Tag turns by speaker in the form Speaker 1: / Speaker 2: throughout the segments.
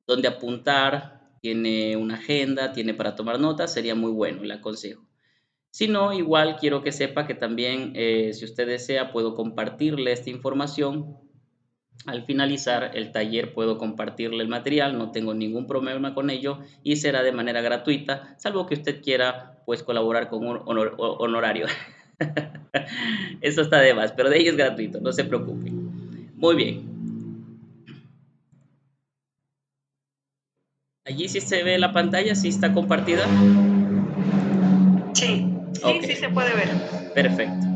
Speaker 1: donde apuntar, tiene una agenda, tiene para tomar notas, sería muy bueno, le aconsejo. Si no, igual quiero que sepa que también, si usted desea, puedo compartirle esta información. Al finalizar el taller puedo compartirle el material, no tengo ningún problema con ello y será de manera gratuita, salvo que usted quiera pues colaborar con un honorario. Eso está de más, pero de ello es gratuito, no se preocupe. Muy bien. Allí sí se ve la pantalla, sí está compartida.
Speaker 2: Sí, sí,
Speaker 1: Ok,
Speaker 2: sí se puede ver.
Speaker 1: perfecto.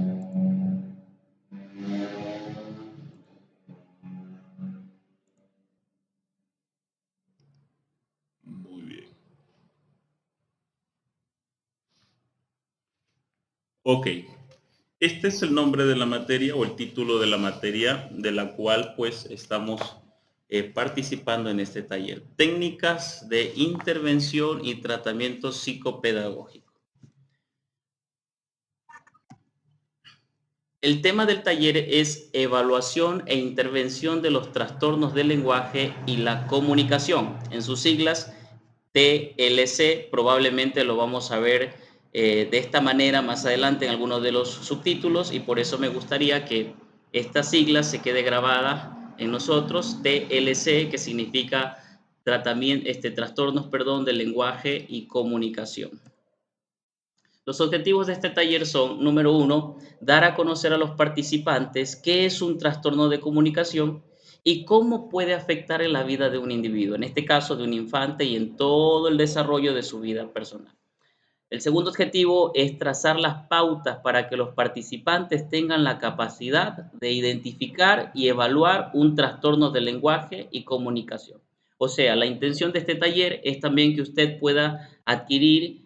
Speaker 3: Muy bien. Ok. Este es el nombre de la materia o el título de la materia de la cual pues estamos participando en este taller. Técnicas de intervención y tratamiento psicopedagógico. El tema del taller es evaluación e intervención de los trastornos del lenguaje y la comunicación. En sus siglas, TLC, probablemente lo vamos a ver de esta manera más adelante en algunos de los subtítulos y por eso me gustaría que esta sigla se quede grabada en nosotros, TLC, que significa trastornos, perdón, del lenguaje y comunicación. Los objetivos de este taller son, número uno, dar a conocer a los participantes qué es un trastorno de comunicación y cómo puede afectar en la vida de un individuo, en este caso de un infante y en todo el desarrollo de su vida personal. El segundo objetivo es trazar las pautas para que los participantes tengan la capacidad de identificar y evaluar un trastorno de lenguaje y comunicación. O sea, la intención de este taller es también que usted pueda adquirir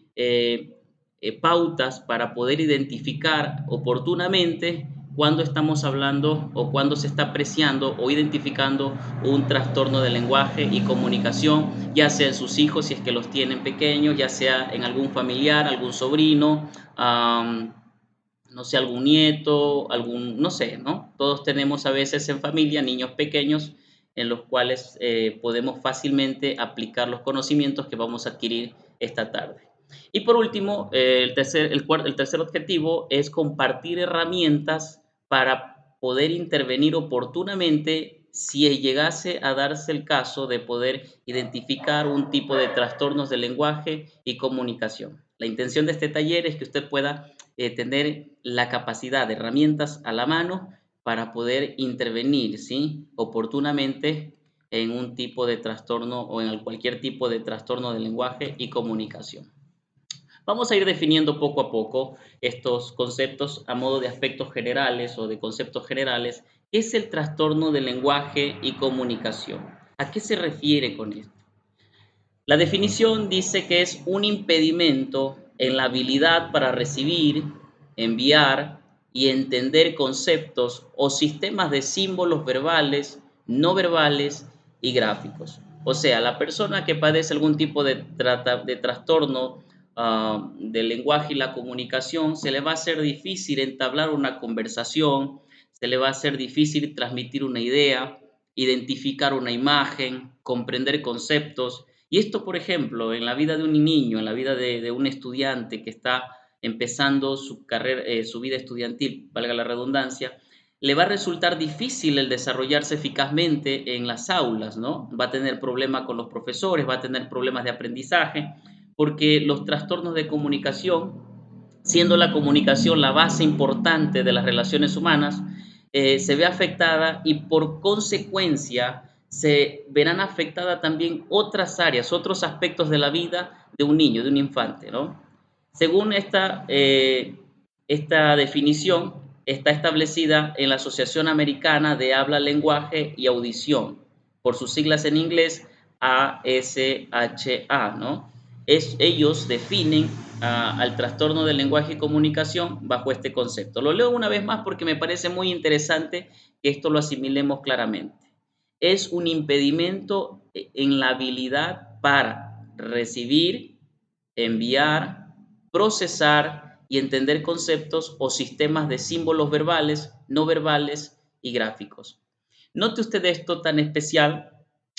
Speaker 3: pautas para poder identificar oportunamente cuando estamos hablando o cuando se está apreciando o identificando un trastorno de lenguaje y comunicación, ya sea en sus hijos si es que los tienen pequeños, ya sea en algún familiar, algún sobrino, no sé, algún nieto, no sé, ¿no? Todos tenemos a veces en familia niños pequeños en los cuales podemos fácilmente aplicar los conocimientos que vamos a adquirir esta tarde. Y por último, el tercer objetivo es compartir herramientas para poder intervenir oportunamente si llegase a darse el caso de poder identificar un tipo de trastornos de lenguaje y comunicación. La intención de este taller es que usted pueda tener la capacidad de herramientas a la mano para poder intervenir, ¿sí?, oportunamente en un tipo de trastorno o en cualquier tipo de trastorno de lenguaje y comunicación. Vamos a ir definiendo poco a poco estos conceptos a modo de aspectos generales o de conceptos generales. ¿Qué es el trastorno de lenguaje y comunicación? ¿A qué se refiere con esto? La definición dice que es un impedimento en la habilidad para recibir, enviar y entender conceptos o sistemas de símbolos verbales, no verbales y gráficos. O sea, la persona que padece algún tipo de trastorno del lenguaje y la comunicación, se le va a hacer difícil entablar una conversación, se le va a hacer difícil transmitir una idea, identificar una imagen, comprender conceptos. Y esto, por ejemplo, en la vida de un niño, en la vida de un estudiante que está empezando su carrera, su vida estudiantil, valga la redundancia, le va a resultar difícil el desarrollarse eficazmente en las aulas, ¿no? Va a tener problemas con los profesores, va a tener problemas de aprendizaje, porque los trastornos de comunicación, siendo la comunicación la base importante de las relaciones humanas, se ve afectada y por consecuencia se verán afectadas también otras áreas, otros aspectos de la vida de un niño, de un infante, ¿no? Según esta definición, está establecida en la Asociación Americana de Habla, Lenguaje y Audición, por sus siglas en inglés ASHA, ¿no? Ellos definen al trastorno del lenguaje y comunicación bajo este concepto. Lo leo una vez más porque me parece muy interesante que esto lo asimilemos claramente. Es un impedimento en la habilidad para recibir, enviar, procesar y entender conceptos o sistemas de símbolos verbales, no verbales y gráficos. Note usted esto tan especial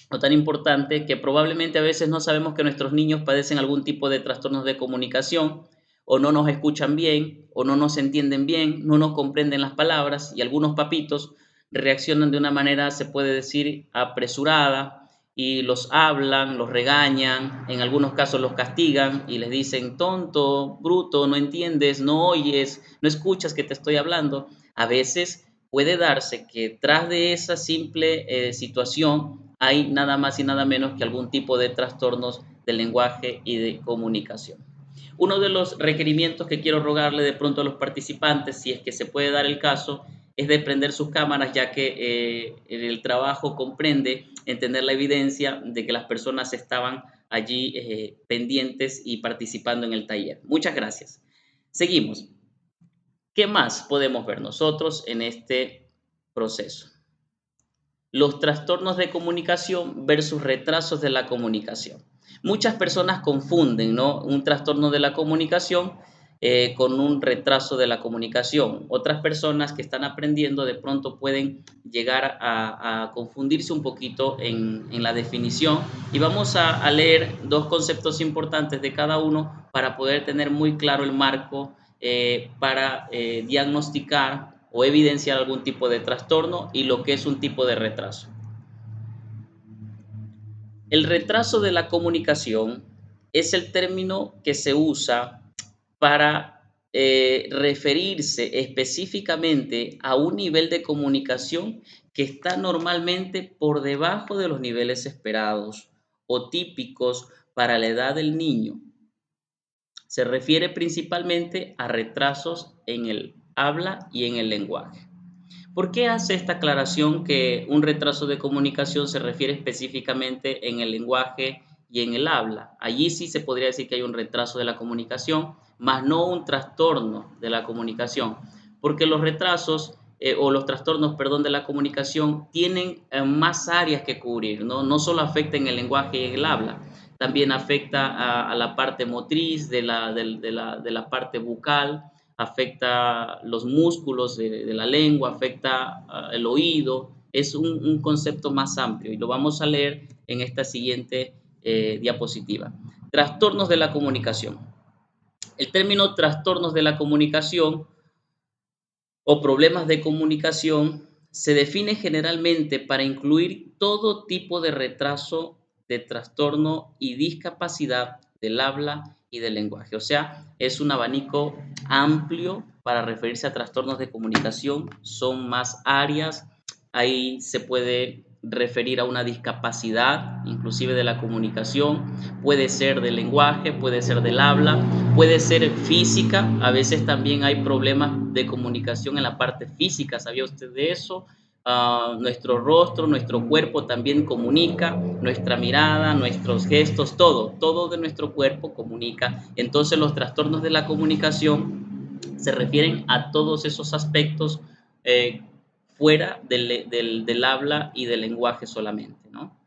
Speaker 1: o tan importante que probablemente a veces no sabemos que nuestros niños padecen algún tipo de trastornos de comunicación o no nos escuchan bien o no nos entienden bien, no nos comprenden las palabras y algunos papitos reaccionan de una manera, se puede decir, apresurada y los hablan, los regañan, en algunos casos los castigan y les dicen tonto, bruto, no entiendes, no oyes, no escuchas que te estoy hablando. A veces puede darse que tras de esa simple situación hay nada más y nada menos que algún tipo de trastornos del lenguaje y de comunicación. Uno de los requerimientos que quiero rogarle de pronto a los participantes, si es que se puede dar el caso, es de prender sus cámaras, ya que el trabajo comprende entender la evidencia de que las personas estaban allí pendientes y participando en el taller. Muchas gracias. Seguimos. ¿Qué más podemos ver nosotros en este proceso? Los trastornos de comunicación versus retrasos de la comunicación. Muchas personas confunden, ¿no?, un trastorno de la comunicación con un retraso de la comunicación. Otras personas que están aprendiendo de pronto pueden llegar a confundirse un poquito en la definición y vamos a leer dos conceptos importantes de cada uno para poder tener muy claro el marco para diagnosticar o evidenciar algún tipo de trastorno y lo que es un tipo de retraso. El retraso de la comunicación es el término que se usa para referirse específicamente a un nivel de comunicación que está normalmente por debajo de los niveles esperados o típicos para la edad del niño. Se refiere principalmente a retrasos en el habla y en el lenguaje. ¿Por qué hace esta aclaración que un retraso de comunicación se refiere específicamente en el lenguaje y en el habla? Allí sí se podría decir que hay un retraso de la comunicación, más no un trastorno de la comunicación, porque los retrasos o los trastornos, perdón, de la comunicación tienen más áreas que cubrir, ¿no? No solo afecta en el lenguaje y en el habla, también afecta a la parte motriz de la parte bucal, afecta los músculos de la lengua, afecta el oído, es un concepto más amplio y lo vamos a leer en esta siguiente diapositiva. Trastornos de la comunicación. El término trastornos de la comunicación o problemas de comunicación se define generalmente para incluir todo tipo de retraso, de trastorno y discapacidad del habla y del lenguaje. O sea, es un abanico amplio para referirse a trastornos de comunicación. Son más áreas. Ahí se puede referir a una discapacidad, inclusive de la comunicación, puede ser del lenguaje, puede ser del habla, puede ser física, a veces también hay problemas de comunicación en la parte física, ¿sabía usted de eso? Nuestro rostro, nuestro cuerpo también comunica, nuestra mirada, nuestros gestos, todo de nuestro cuerpo comunica. Entonces los trastornos de la comunicación se refieren a todos esos aspectos eh, fuera del habla y del lenguaje solamente, ¿no?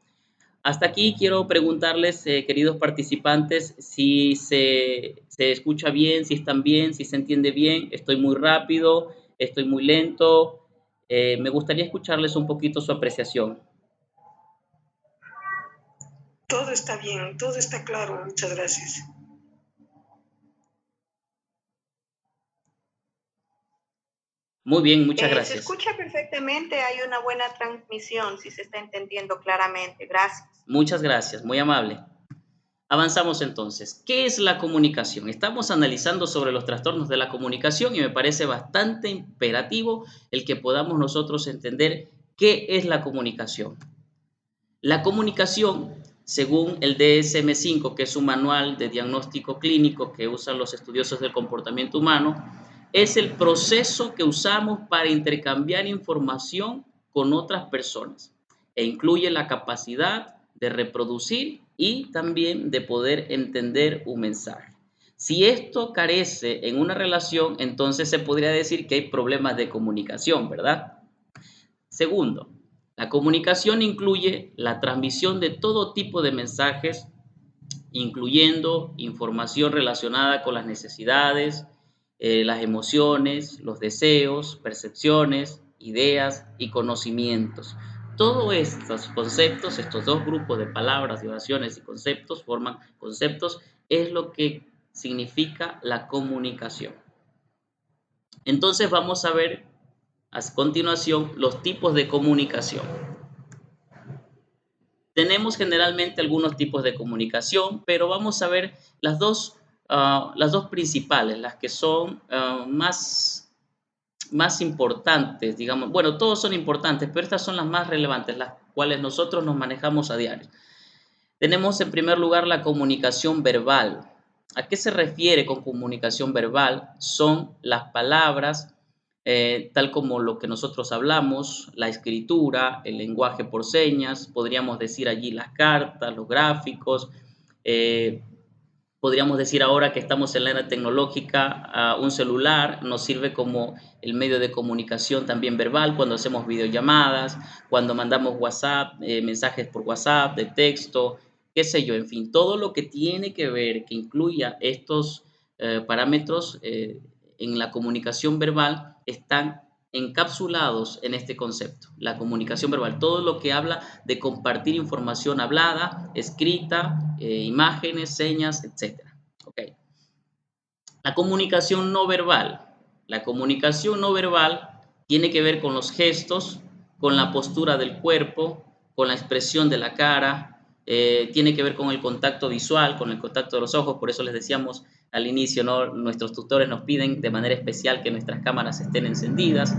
Speaker 1: Hasta aquí quiero preguntarles, queridos participantes, si se escucha bien, si están bien, si se entiende bien. Estoy muy rápido, estoy muy lento. Me gustaría escucharles un poquito su apreciación.
Speaker 2: Todo está bien, todo está claro. Muchas gracias.
Speaker 1: Muy bien, muchas
Speaker 2: Se
Speaker 1: gracias.
Speaker 2: escucha perfectamente, hay una buena transmisión, si se está entendiendo claramente. Gracias.
Speaker 1: Muchas gracias, muy amable. Avanzamos entonces. ¿Qué es la comunicación? Estamos analizando sobre los trastornos de la comunicación y me parece bastante imperativo el que podamos nosotros entender qué es la comunicación. La comunicación, según el DSM-5, que es un manual de diagnóstico clínico que usan los estudiosos del comportamiento humano, es el proceso que usamos para intercambiar información con otras personas e incluye la capacidad de reproducir y también de poder entender un mensaje. Si esto carece en una relación, entonces se podría decir que hay problemas de comunicación, ¿verdad? Segundo, la comunicación incluye la transmisión de todo tipo de mensajes, incluyendo información relacionada con las necesidades, las emociones, los deseos, percepciones, ideas y conocimientos. Todos estos conceptos, estos dos grupos de palabras, de oraciones y conceptos, forman conceptos, es lo que significa la comunicación. Entonces vamos a ver a continuación los tipos de comunicación. Tenemos generalmente algunos tipos de comunicación, pero vamos a ver las dos principales, las que son más importantes, digamos. Bueno, todos son importantes, pero estas son las más relevantes, las cuales nosotros nos manejamos a diario. Tenemos en primer lugar la comunicación verbal. ¿A qué se refiere con comunicación verbal? Son las palabras, tal como lo que nosotros hablamos, la escritura, el lenguaje por señas, podríamos decir allí las cartas, los gráficos, podríamos decir ahora que estamos en la era tecnológica, un celular nos sirve como el medio de comunicación también verbal cuando hacemos videollamadas, cuando mandamos WhatsApp, mensajes por WhatsApp, de texto, qué sé yo, en fin, todo lo que tiene que ver, que incluya estos parámetros en la comunicación verbal están encapsulados en este concepto, la comunicación verbal, todo lo que habla de compartir información hablada, escrita, imágenes, señas, etc. Okay. La comunicación no verbal. La comunicación no verbal tiene que ver con los gestos, con la postura del cuerpo, con la expresión de la cara, tiene que ver con el contacto visual, con el contacto de los ojos, por eso les decíamos al inicio, ¿no? Nuestros tutores nos piden de manera especial que nuestras cámaras estén encendidas,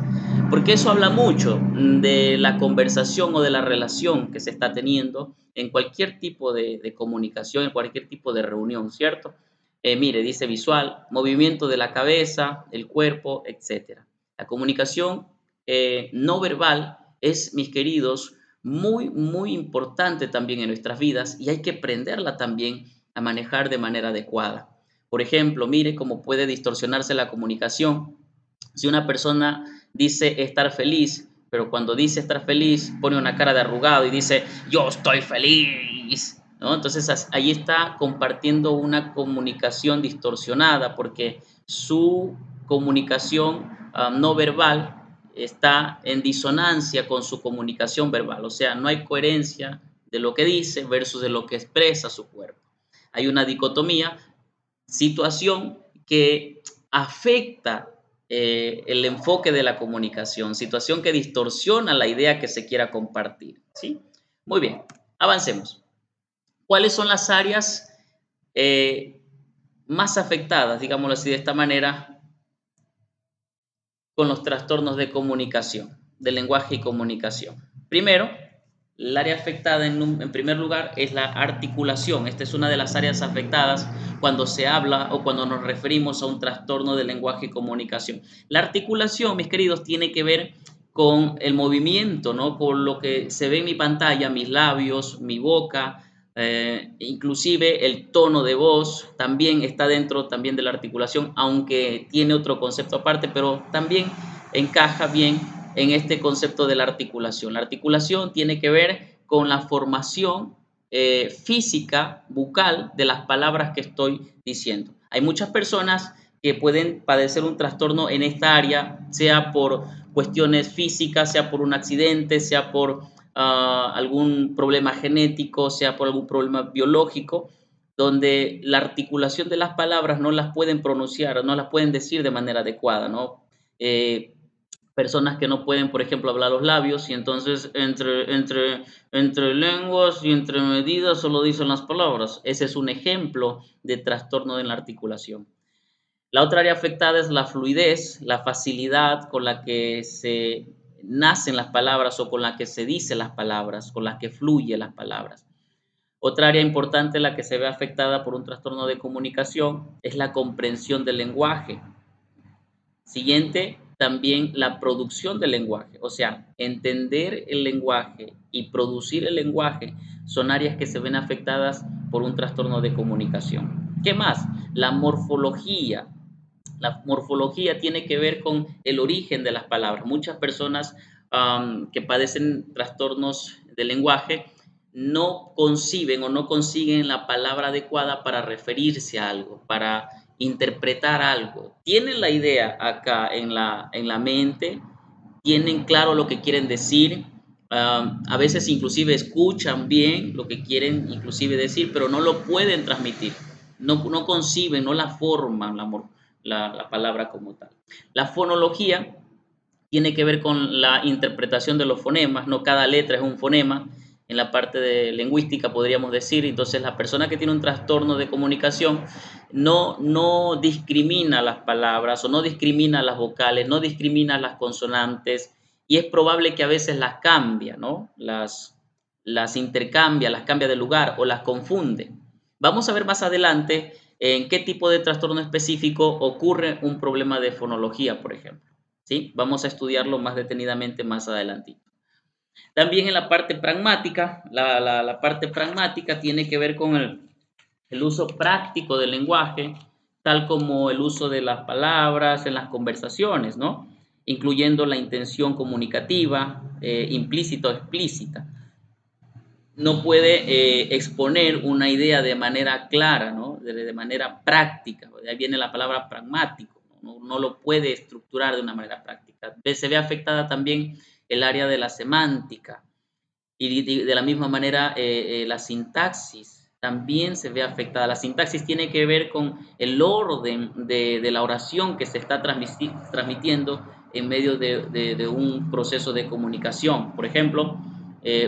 Speaker 1: porque eso habla mucho de la conversación o de la relación que se está teniendo en cualquier tipo de comunicación, en cualquier tipo de reunión, ¿cierto? Mire, dice visual, movimiento de la cabeza, el cuerpo, etc. La comunicación no verbal es, mis queridos, muy, muy importante también en nuestras vidas y hay que aprenderla también a manejar de manera adecuada. Por ejemplo, mire cómo puede distorsionarse la comunicación. Si una persona dice estar feliz, pero cuando dice estar feliz pone una cara de arrugado y dice yo estoy feliz, ¿no? Entonces ahí está compartiendo una comunicación distorsionada porque su comunicación no verbal está en disonancia con su comunicación verbal, o sea, no hay coherencia de lo que dice versus de lo que expresa su cuerpo. Hay una dicotomía, situación que afecta el enfoque de la comunicación, situación que distorsiona la idea que se quiera compartir, ¿sí? Muy bien, avancemos. ¿Cuáles son las áreas más afectadas, digámoslo así de esta manera, con los trastornos de comunicación, de lenguaje y comunicación? Primero, el área afectada en primer lugar es la articulación. Esta es una de las áreas afectadas cuando se habla o cuando nos referimos a un trastorno de lenguaje y comunicación. La articulación, mis queridos, tiene que ver con el movimiento, ¿no? Con lo que se ve en mi pantalla, mis labios, mi boca, inclusive el tono de voz también está dentro también de la articulación, aunque tiene otro concepto aparte, pero también encaja bien en este concepto de la articulación. La articulación tiene que ver con la formación física, bucal, de las palabras que estoy diciendo. Hay muchas personas que pueden padecer un trastorno en esta área, sea por cuestiones físicas, sea por un accidente, sea por algún problema genético, sea por algún problema biológico, donde la articulación de las palabras no las pueden pronunciar, no las pueden decir de manera adecuada, ¿no? Personas que no pueden, por ejemplo, hablar los labios y entonces entre lenguas y entre medidas solo dicen las palabras. Ese es un ejemplo de trastorno en la articulación. La otra área afectada es la fluidez, la facilidad con la que se nacen las palabras o con la que se dicen las palabras, con la que fluyen las palabras. Otra área importante, la que se ve afectada por un trastorno de comunicación, es la comprensión del lenguaje. Siguiente, también la producción del lenguaje, o sea, entender el lenguaje y producir el lenguaje son áreas que se ven afectadas por un trastorno de comunicación. ¿Qué más? La morfología. La morfología tiene que ver con el origen de las palabras. Muchas personas que padecen trastornos de lenguaje no conciben o no consiguen la palabra adecuada para referirse a algo, para interpretar algo. Tienen la idea acá en la mente, tienen claro lo que quieren decir, A veces inclusive escuchan bien lo que quieren inclusive decir, pero no lo pueden transmitir. No conciben, no la forman la palabra como tal. La fonología tiene que ver con la interpretación de los fonemas, no cada letra es un fonema, en la parte de lingüística podríamos decir. Entonces la persona que tiene un trastorno de comunicación no discrimina las palabras o no discrimina las vocales, no discrimina las consonantes, y es probable que a veces las cambia, ¿no? Las intercambia, las cambia de lugar o las confunde. Vamos a ver más adelante en qué tipo de trastorno específico ocurre un problema de fonología, por ejemplo. ¿Sí? Vamos a estudiarlo más detenidamente más adelantito. También en la parte pragmática, la parte pragmática tiene que ver con el uso práctico del lenguaje, tal como el uso de las palabras en las conversaciones, ¿no? Incluyendo la intención comunicativa, implícita o explícita. No puede exponer una idea de manera clara, ¿no? De manera práctica. De ahí viene la palabra pragmático. No lo puede estructurar de una manera práctica. Se ve afectada también el área de la semántica, y de la misma manera la sintaxis también se ve afectada. La sintaxis tiene que ver con el orden de la oración que se está transmitiendo en medio de un proceso de comunicación. Por ejemplo,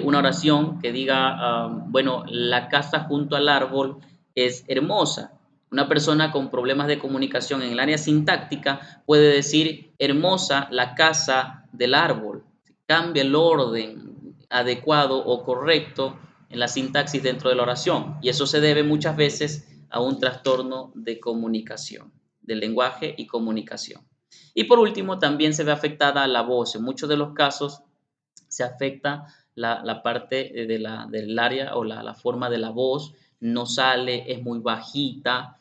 Speaker 1: una oración que diga, bueno, la casa junto al árbol es hermosa. Una persona con problemas de comunicación en el área sintáctica puede decir hermosa la casa del árbol. Cambia el orden adecuado o correcto en la sintaxis dentro de la oración, y eso se debe muchas veces a un trastorno de comunicación, del lenguaje y comunicación. Y por último, también se ve afectada la voz. En muchos de los casos se afecta la parte del área o la forma de la voz, no sale, es muy bajita.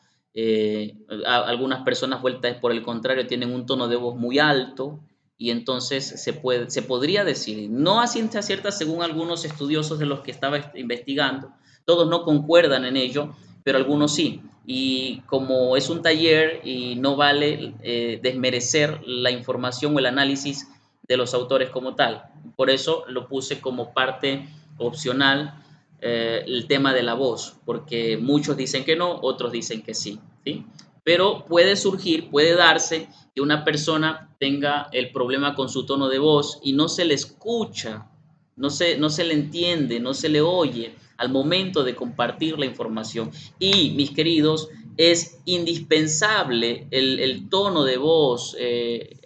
Speaker 1: Algunas personas vueltas por el contrario tienen un tono de voz muy alto, y entonces se podría decir, no a ciencia cierta según algunos estudiosos de los que estaba investigando, todos no concuerdan en ello, pero algunos sí. Y como es un taller y no vale desmerecer la información o el análisis de los autores como tal, por eso lo puse como parte opcional, el tema de la voz, porque muchos dicen que no, otros dicen que sí, ¿sí? Pero puede surgir, puede darse que una persona tenga el problema con su tono de voz y no se le escucha, no se le entiende, no se le oye al momento de compartir la información. Y, mis queridos, es indispensable el tono de voz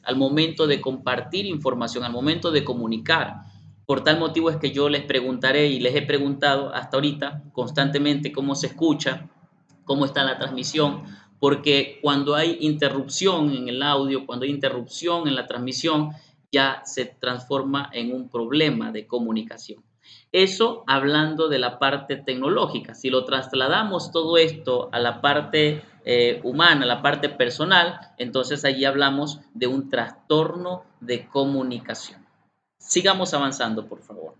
Speaker 1: al momento de compartir información, al momento de comunicar. Por tal motivo es que yo les preguntaré y les he preguntado hasta ahorita constantemente cómo se escucha, cómo está la transmisión, porque cuando hay interrupción en el audio, cuando hay interrupción en la transmisión, ya se transforma en un problema de comunicación. Eso hablando de la parte tecnológica. Si lo trasladamos todo esto a la parte humana, a la parte personal, entonces allí hablamos de un trastorno de comunicación. Sigamos avanzando, por favor.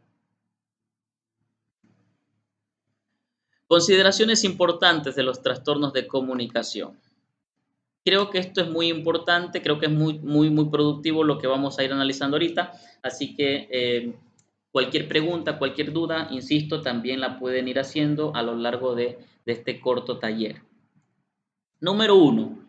Speaker 1: Consideraciones importantes de los trastornos de comunicación. Creo que esto es muy importante, creo que es muy productivo lo que vamos a ir analizando ahorita, así que cualquier pregunta, cualquier duda, insisto, también la pueden ir haciendo a lo largo de este corto taller. Número 1.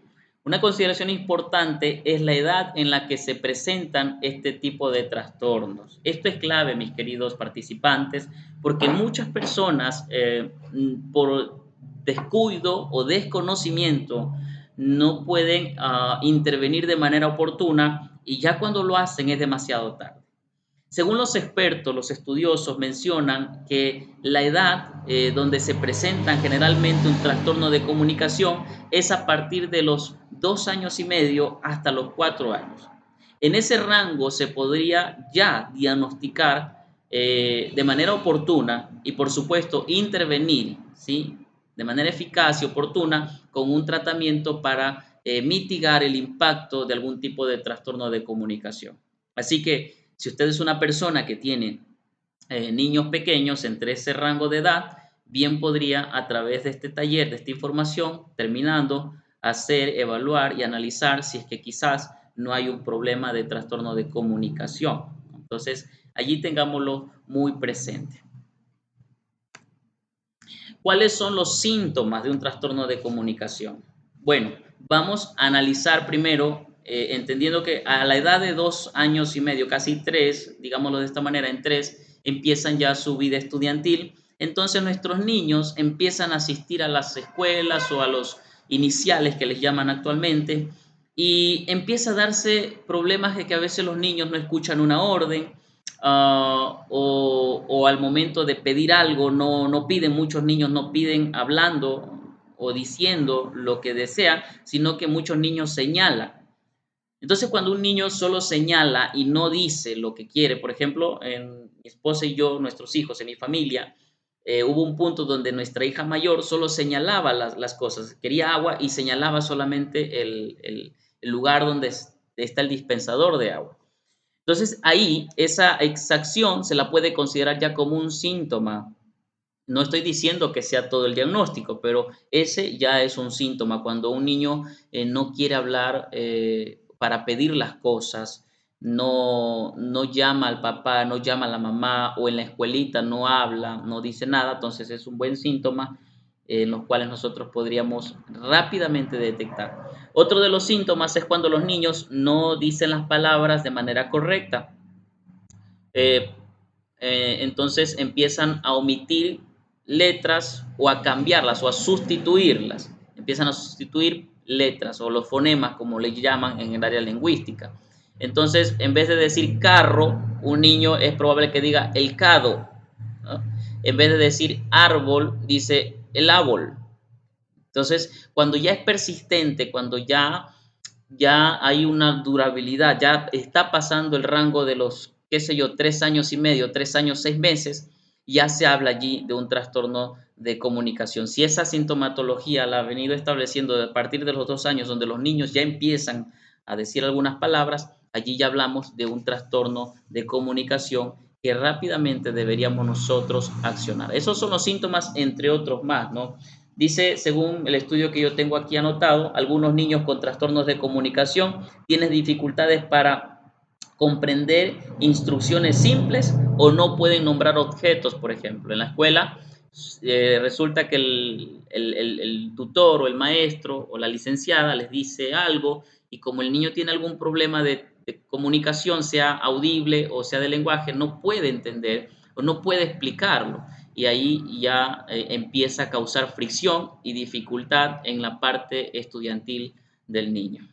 Speaker 1: Una consideración importante es la edad en la que se presentan este tipo de trastornos. Esto es clave, mis queridos participantes, porque muchas personas por descuido o desconocimiento no pueden intervenir de manera oportuna, y ya cuando lo hacen es demasiado tarde. Según los expertos, los estudiosos mencionan que la edad donde se presentan generalmente un trastorno de comunicación es a partir de los 2 años y medio hasta los 4 años. En ese rango se podría ya diagnosticar de manera oportuna y, por supuesto, intervenir, ¿sí?, de manera eficaz y oportuna con un tratamiento para mitigar el impacto de algún tipo de trastorno de comunicación. Así que si usted es una persona que tiene niños pequeños entre ese rango de edad, bien podría a través de este taller, de esta información, terminando, hacer, evaluar y analizar si es que quizás no hay un problema de trastorno de comunicación. Entonces, Allí tengámoslo muy presente. ¿Cuáles son los síntomas de un trastorno de comunicación? Bueno, vamos a analizar primero, entendiendo que a la edad de 2 años y medio, casi 3, digámoslo de esta manera, en 3, empiezan ya su vida estudiantil. Entonces nuestros niños empiezan a asistir a las escuelas o a los iniciales que les llaman actualmente y empieza a darse problemas de que a veces los niños no escuchan una orden, o al momento de pedir algo no piden, muchos niños no piden hablando o diciendo lo que desean, sino que muchos niños señalan. Entonces, cuando un niño solo señala y no dice lo que quiere, por ejemplo, en mi esposa y yo, nuestros hijos, en mi familia, hubo un punto donde nuestra hija mayor solo señalaba las cosas, quería agua y señalaba solamente el lugar donde está el dispensador de agua. Entonces, ahí esa exacción se la puede considerar ya como un síntoma. No estoy diciendo que sea todo el diagnóstico, pero ese ya es un síntoma. Cuando un niño no quiere hablar para pedir las cosas, no llama al papá, no llama a la mamá, o en la escuelita no habla, no dice nada, entonces es un buen síntoma en los cuales nosotros podríamos rápidamente detectar. Otro de los síntomas es cuando los niños no dicen las palabras de manera correcta. Eh, entonces empiezan a omitir letras o a cambiarlas o a sustituirlas. Empiezan a sustituir letras o los fonemas, como le llaman en el área lingüística. Entonces, en vez de decir carro, un niño es probable que diga el cado, ¿no? En vez de decir árbol, dice el árbol. Entonces, cuando ya es persistente, cuando ya hay una durabilidad, ya está pasando el rango de los, qué sé yo, 3 años y medio, 3 años, 6 meses, ya se habla allí de un trastorno de comunicación. Si esa sintomatología la ha venido estableciendo a partir de los 2 años, donde los niños ya empiezan a decir algunas palabras, allí ya hablamos de un trastorno de comunicación que rápidamente deberíamos nosotros accionar. Esos son los síntomas, entre otros más, ¿no? Dice, según el estudio que yo tengo aquí anotado, algunos niños con trastornos de comunicación tienen dificultades para comprender instrucciones simples o no pueden nombrar objetos, por ejemplo. En la escuela resulta que el tutor o el maestro o la licenciada les dice algo y como el niño tiene algún problema de comunicación, sea audible o sea de lenguaje, no puede entender o no puede explicarlo y ahí ya empieza a causar fricción y dificultad en la parte estudiantil del niño.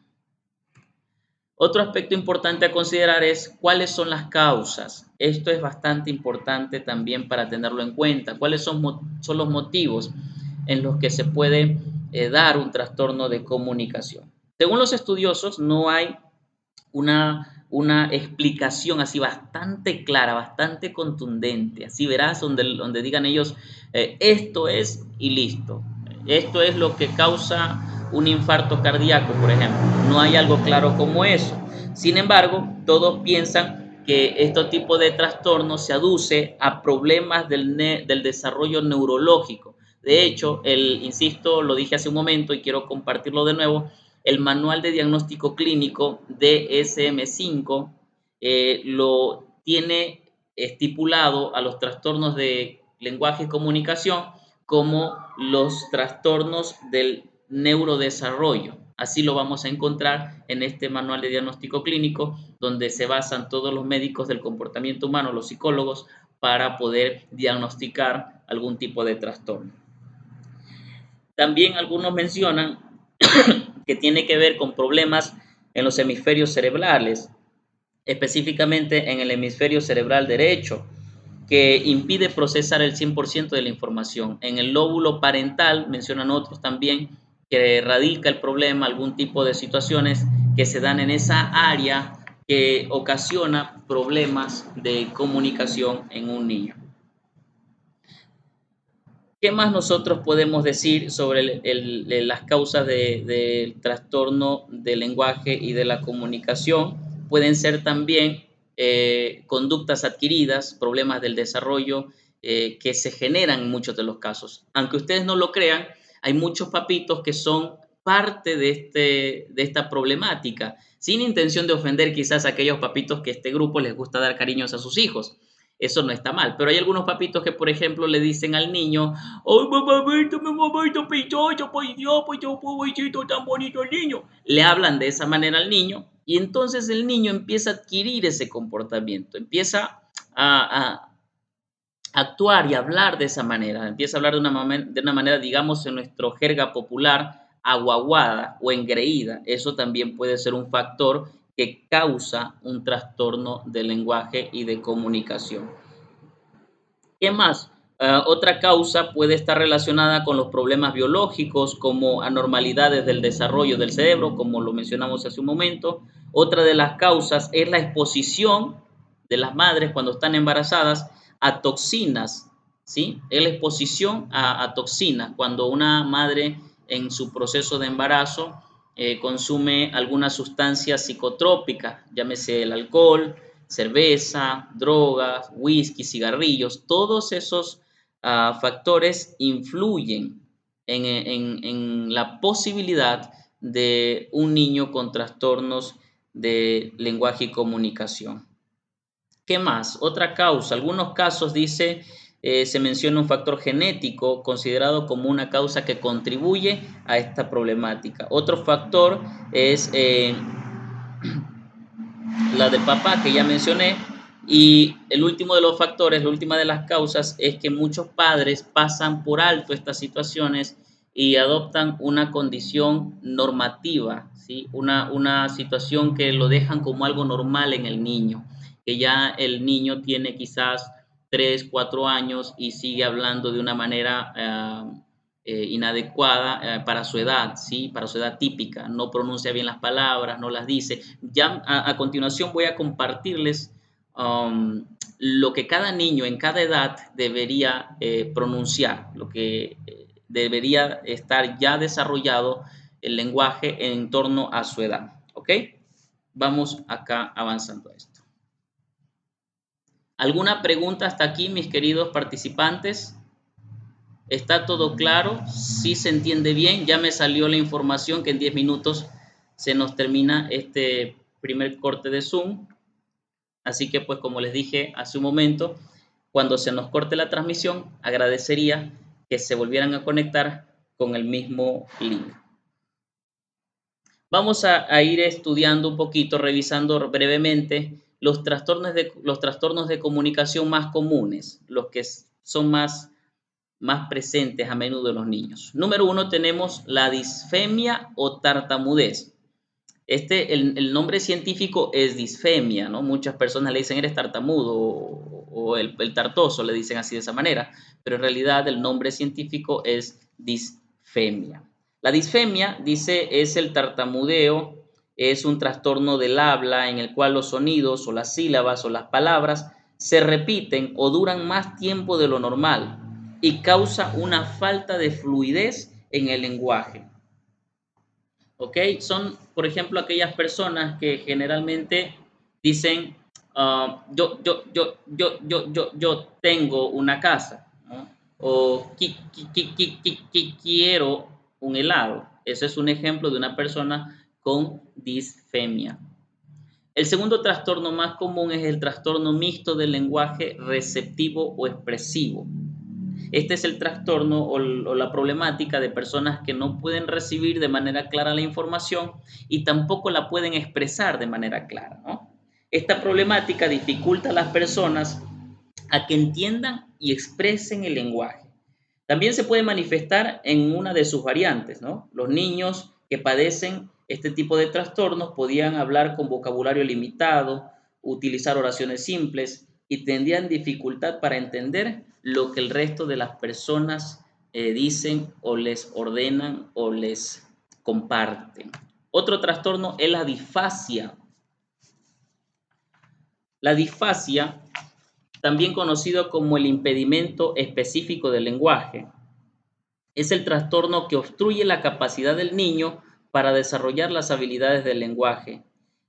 Speaker 1: Otro aspecto importante a considerar es cuáles son las causas. Esto es bastante importante también para tenerlo en cuenta. ¿Cuáles son los motivos en los que se puede dar un trastorno de comunicación? Según los estudiosos, no hay una explicación así bastante clara, bastante contundente, así verás, donde digan ellos, esto es y listo. Esto es lo que causa un infarto cardíaco, por ejemplo. No hay algo claro como eso. Sin embargo, todos piensan que este tipo de trastornos se aduce a problemas del desarrollo neurológico. De hecho, insisto, lo dije hace un momento y quiero compartirlo de nuevo, el Manual de Diagnóstico Clínico DSM-5 lo tiene estipulado a los trastornos de lenguaje y comunicación como los trastornos del neurodesarrollo. Así lo vamos a encontrar en este Manual de Diagnóstico Clínico, donde se basan todos los médicos del comportamiento humano, los psicólogos, para poder diagnosticar algún tipo de trastorno. También algunos mencionan que tiene que ver con problemas en los hemisferios cerebrales, específicamente en el hemisferio cerebral derecho, que impide procesar el 100% de la información. En el lóbulo parental, mencionan otros también, que radica el problema, algún tipo de situaciones que se dan en esa área que ocasiona problemas de comunicación en un niño. ¿Qué más nosotros podemos decir sobre las causas del trastorno del lenguaje y de la comunicación? Pueden ser también conductas adquiridas, problemas del desarrollo que se generan en muchos de los casos. Aunque ustedes no lo crean, hay muchos papitos que son parte de esta problemática, sin intención de ofender quizás a aquellos papitos que este grupo les gusta dar cariños a sus hijos. Eso no está mal, pero hay algunos papitos que, por ejemplo, le dicen al niño: ¡ay, mamamita, mi mamita preciosa, pues Dios, pues yo, pobrecito, tan bonito el niño! Le hablan de esa manera al niño y entonces el niño empieza a adquirir ese comportamiento, empieza a actuar y hablar de esa manera, empieza a hablar de una manera, digamos, en nuestro jerga popular, aguaguada o engreída. Eso también puede ser un factor que causa un trastorno del lenguaje y de comunicación. ¿Qué más? Otra causa puede estar relacionada con los problemas biológicos, como anormalidades del desarrollo del cerebro, como lo mencionamos hace un momento. Otra de las causas es la exposición de las madres cuando están embarazadas a toxinas, ¿sí? Es la exposición a toxinas cuando una madre en su proceso de embarazo consume alguna sustancia psicotrópica, llámese el alcohol, cerveza, drogas, whisky, cigarrillos. Todos esos factores influyen en la posibilidad de un niño con trastornos de lenguaje y comunicación. ¿Qué más? Otra causa. Algunos casos dice, se menciona un factor genético considerado como una causa que contribuye a esta problemática. Otro factor es la del papá que ya mencioné. Y el último de los factores, la última de las causas, es que muchos padres pasan por alto estas situaciones y adoptan una condición normativa, ¿sí? Una situación que lo dejan como algo normal en el niño, que ya el niño tiene quizás 3, 4 años y sigue hablando de una manera inadecuada para su edad, ¿sí? Para su edad típica, no pronuncia bien las palabras, no las dice. Ya a continuación voy a compartirles lo que cada niño en cada edad debería pronunciar, lo que debería estar ya desarrollado el lenguaje en torno a su edad, ¿ok? Vamos acá avanzando a esto. ¿Alguna pregunta hasta aquí, mis queridos participantes? ¿Está todo claro? ¿Sí se entiende bien? Ya me salió la información que en 10 minutos se nos termina este primer corte de Zoom. Así que, pues, como les dije hace un momento, cuando se nos corte la transmisión, agradecería que se volvieran a conectar con el mismo link. Vamos a ir estudiando un poquito, revisando brevemente los trastornos de comunicación más comunes, los que son más presentes a menudo en los niños. Número 1 tenemos la disfemia o tartamudez. El nombre científico es disfemia, ¿no? Muchas personas le dicen eres tartamudo o el tartoso, le dicen así de esa manera, pero en realidad el nombre científico es disfemia. La disfemia, dice, es el tartamudeo, es un trastorno del habla en el cual los sonidos o las sílabas o las palabras se repiten o duran más tiempo de lo normal y causa una falta de fluidez en el lenguaje. ¿Ok? Son, por ejemplo, aquellas personas que generalmente dicen, yo tengo una casa, ¿no? O quiero un helado. Ese es un ejemplo de una persona con disfemia. El segundo trastorno más común es el trastorno mixto del lenguaje receptivo o expresivo. Este es el trastorno o la problemática de personas que no pueden recibir de manera clara la información y tampoco la pueden expresar de manera clara, ¿no? Esta problemática dificulta a las personas a que entiendan y expresen el lenguaje. También se puede manifestar en una de sus variantes, ¿no? Los niños que padecen este tipo de trastornos podían hablar con vocabulario limitado, utilizar oraciones simples y tendrían dificultad para entender lo que el resto de las personas dicen o les ordenan o les comparten. Otro trastorno es la disfasia. La disfasia, también conocido como el impedimento específico del lenguaje, es el trastorno que obstruye la capacidad del niño para desarrollar las habilidades del lenguaje.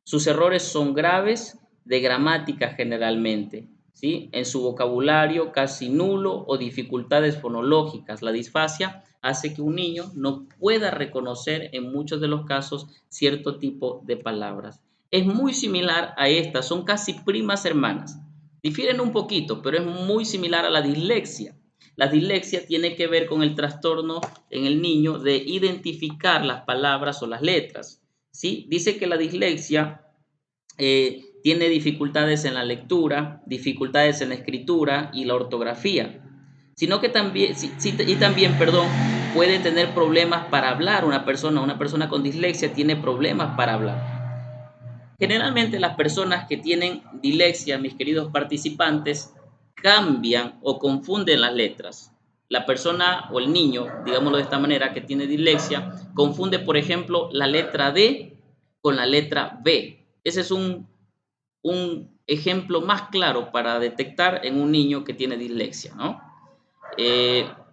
Speaker 1: Sus errores son graves de gramática generalmente ¿sí? En su vocabulario casi nulo o dificultades fonológicas. La disfasia hace que un niño no pueda reconocer en muchos de los casos cierto tipo de palabras. Es muy similar a estas, son casi primas hermanas. Difieren un poquito, pero es muy similar a la dislexia. La dislexia tiene que ver con el trastorno en el niño de identificar las palabras o las letras, ¿sí? Dice que la dislexia tiene dificultades en la lectura, dificultades en la escritura y la ortografía, sino que también, perdón, puede tener problemas para hablar. Una persona con dislexia tiene problemas para hablar. Generalmente las personas que tienen dislexia, mis queridos participantes, cambian o confunden las letras. La persona o el niño, digámoslo de esta manera, que tiene dislexia, confunde, por ejemplo, la letra D con la letra B. Ese es un ejemplo más claro para detectar en un niño que tiene dislexia, ¿no?